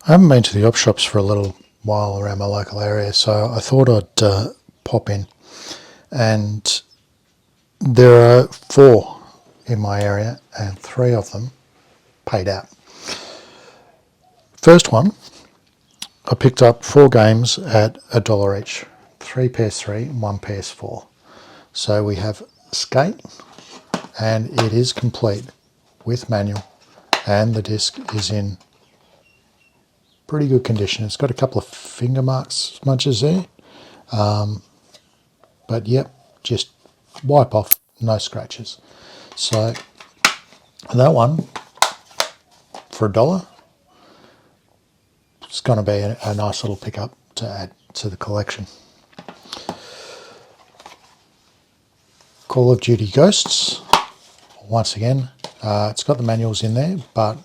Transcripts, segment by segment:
I haven't been to the op shops for a little while around my local area, so I thought I'd pop in. And there are 4 in my area, and 3 of them paid out. First one, I picked up 4 games at $1 each, 3 ps3 and 1 ps4. So we have Skate, and it is complete with manual, and the disc is in pretty good condition. It's got a couple of finger marks smudges there, but yep, just wipe off, no scratches. So that one for $1, it's going to be a nice little pickup to add to the collection. Call of Duty Ghosts, once again, it's got the manuals in there, but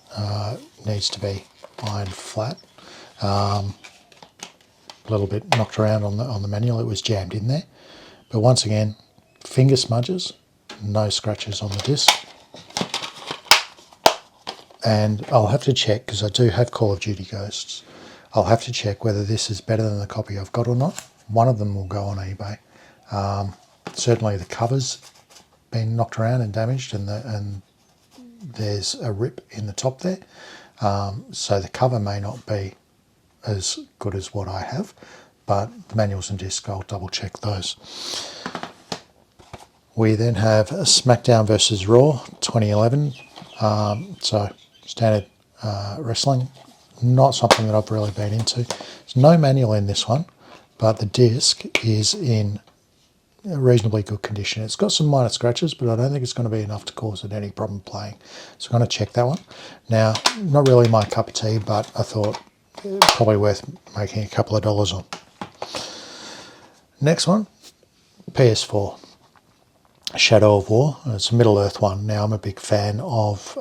needs to be ironed flat. A little bit knocked around on the manual, it was jammed in there. But once again, finger smudges, no scratches on the disc. And I'll have to check, because I do have Call of Duty Ghosts, I'll have to check whether this is better than the copy I've got or not. One of them will go on eBay. Certainly the cover's been knocked around and damaged, and there's a rip in the top there. So the cover may not be as good as what I have, but the manuals and disc, I'll double check those. We then have SmackDown vs Raw 2011. So standard wrestling, not something that I've really been into. There's no manual in this one, but the disc is in reasonably good condition. It's got some minor scratches, but I don't think it's going to be enough to cause it any problem playing. So I'm going to check that one. Now, not really my cup of tea, but I thought probably worth making a couple of dollars on. Next one, ps4. Shadow of War. It's a Middle Earth one. Now, I'm a big fan of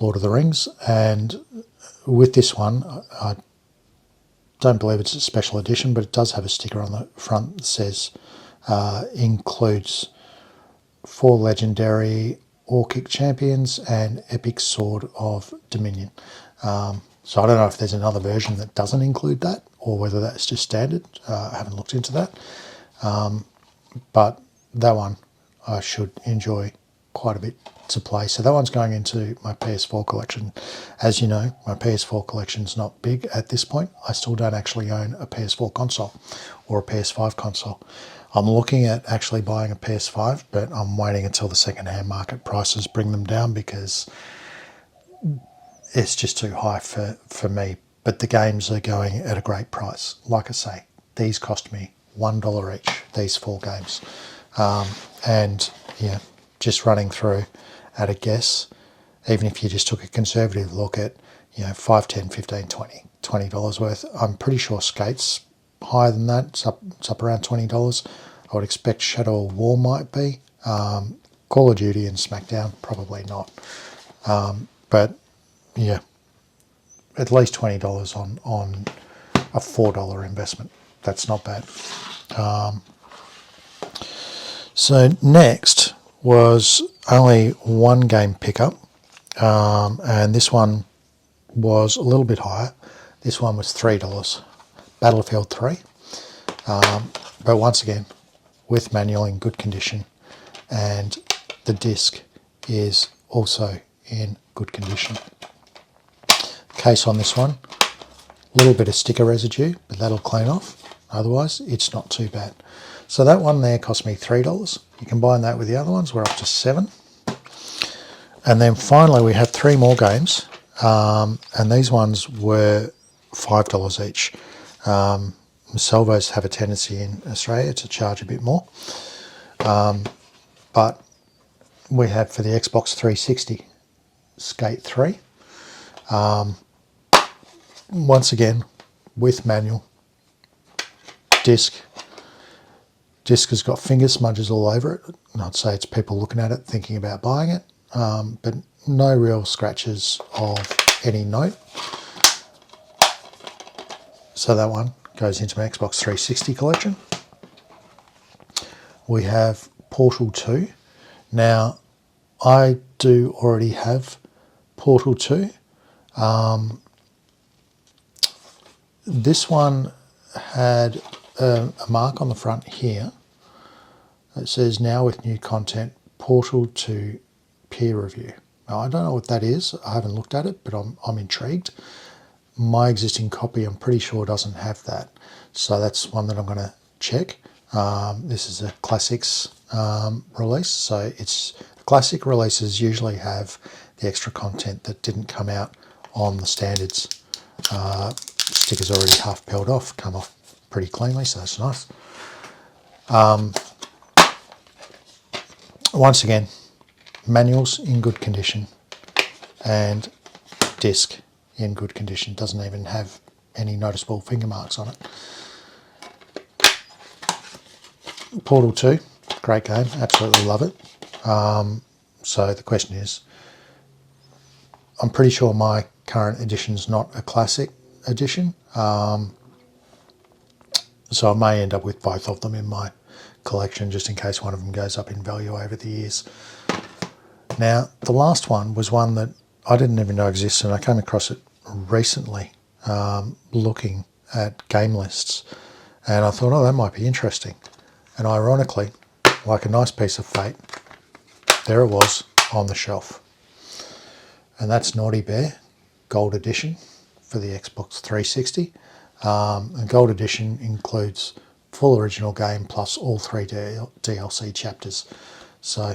Lord of the Rings, and with this one, I don't believe it's a special edition, but it does have a sticker on the front that says includes 4 legendary Orcic champions and Epic Sword of Dominion. So I don't know if there's another version that doesn't include that, or whether that's just standard. I haven't looked into that. But that one I should enjoy quite a bit to play. So that one's going into my PS4 collection. As you know, my PS4 collection's not big at this point. I still don't actually own a PS4 console or a PS5 console. I'm looking at actually buying a PS5, but I'm waiting until the second-hand market prices bring them down, because it's just too high for me. But the games are going at a great price. Like I say, these cost me $1 each, these 4 games. And yeah, just running through at a guess, even if you just took a conservative look at, you know, 5, 10, 15, 20, $20 worth, I'm pretty sure Skate's higher than that. It's up around $20. I would expect Shadow of War might be. Call of Duty and SmackDown, probably not. But yeah, at least $20 on a $4 investment. That's not bad. So next was only 1 game pickup, and this one was a little bit higher. This one was $3, Battlefield 3, but once again with manual in good condition, and the disc is also in good condition. Case on this one, a little bit of sticker residue, but that'll clean off. Otherwise, it's not too bad. So that one there cost me $3. You combine that with the other ones, we're up to $7. And then finally we have 3 more games, and these ones were $5 each. Salvos have a tendency in Australia to charge a bit more, but we have for the Xbox 360 Skate 3. Once again with manual, disc has got finger smudges all over it, and I'd say it's people looking at it thinking about buying it, but no real scratches of any note. So that one goes into my Xbox 360 collection. We have Portal 2. Now, I do already have Portal 2. This one had a mark on the front here that says now with new content, portal to peer review. Now I don't know what that is, I haven't looked at it, but I'm intrigued. My existing copy I'm pretty sure doesn't have that, so that's one that I'm going to check. This is a classics release, so it's classic releases usually have the extra content that didn't come out on the standards. Stickers already half peeled off, come off pretty cleanly, so that's nice. Once again, manuals in good condition and disc in good condition, doesn't even have any noticeable finger marks on it. Portal 2, great game, absolutely love it. So the question is, I'm pretty sure my current edition's not a classic edition, so I may end up with both of them in my collection just in case one of them goes up in value over the years. Now the last one was one that I didn't even know existed, and I came across it recently looking at game lists, and I thought, oh, that might be interesting. And ironically, like a nice piece of fate, there it was on the shelf. And that's Naughty Bear Gold Edition for the Xbox 360. And Gold Edition includes full original game plus all 3 DLC chapters. So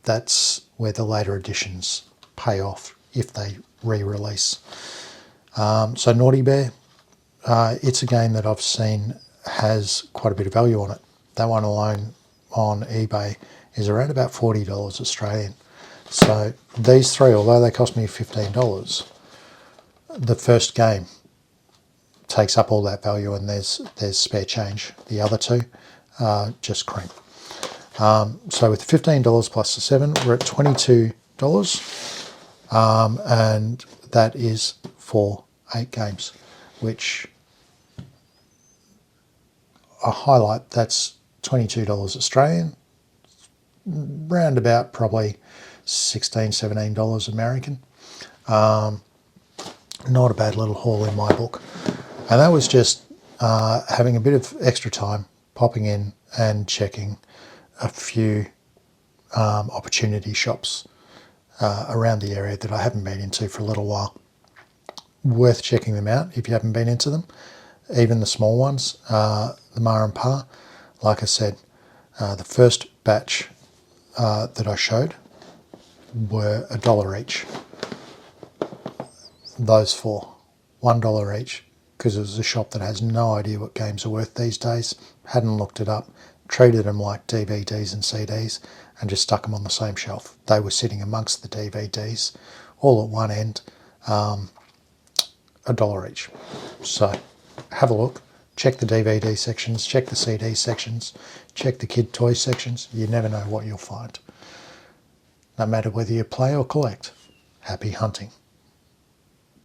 that's where the later editions pay off if they re-release. So Naughty Bear, it's a game that I've seen has quite a bit of value on it. That one alone on eBay is around about $40 Australian. So these three, although they cost me $15, the first game takes up all that value, and there's spare change. The other two just cream. So with $15 plus the 7, we're at $22, and that is for 8 games, which I highlight, that's $22 Australian, round about probably $16, $17 American. Not a bad little haul in my book. And that was just having a bit of extra time, popping in and checking a few opportunity shops around the area that I haven't been into for a little while. Worth checking them out if you haven't been into them. Even the small ones, the Ma and Pa, like I said, the first batch that I showed were $1 each. Those 4, $1 each, because it was a shop that has no idea what games are worth these days, hadn't looked it up, treated them like DVDs and CDs, and just stuck them on the same shelf. They were sitting amongst the DVDs, all at one end, $1 each. So have a look, check the DVD sections, check the CD sections, check the kid toy sections. You never know what you'll find. No matter whether you play or collect, happy hunting.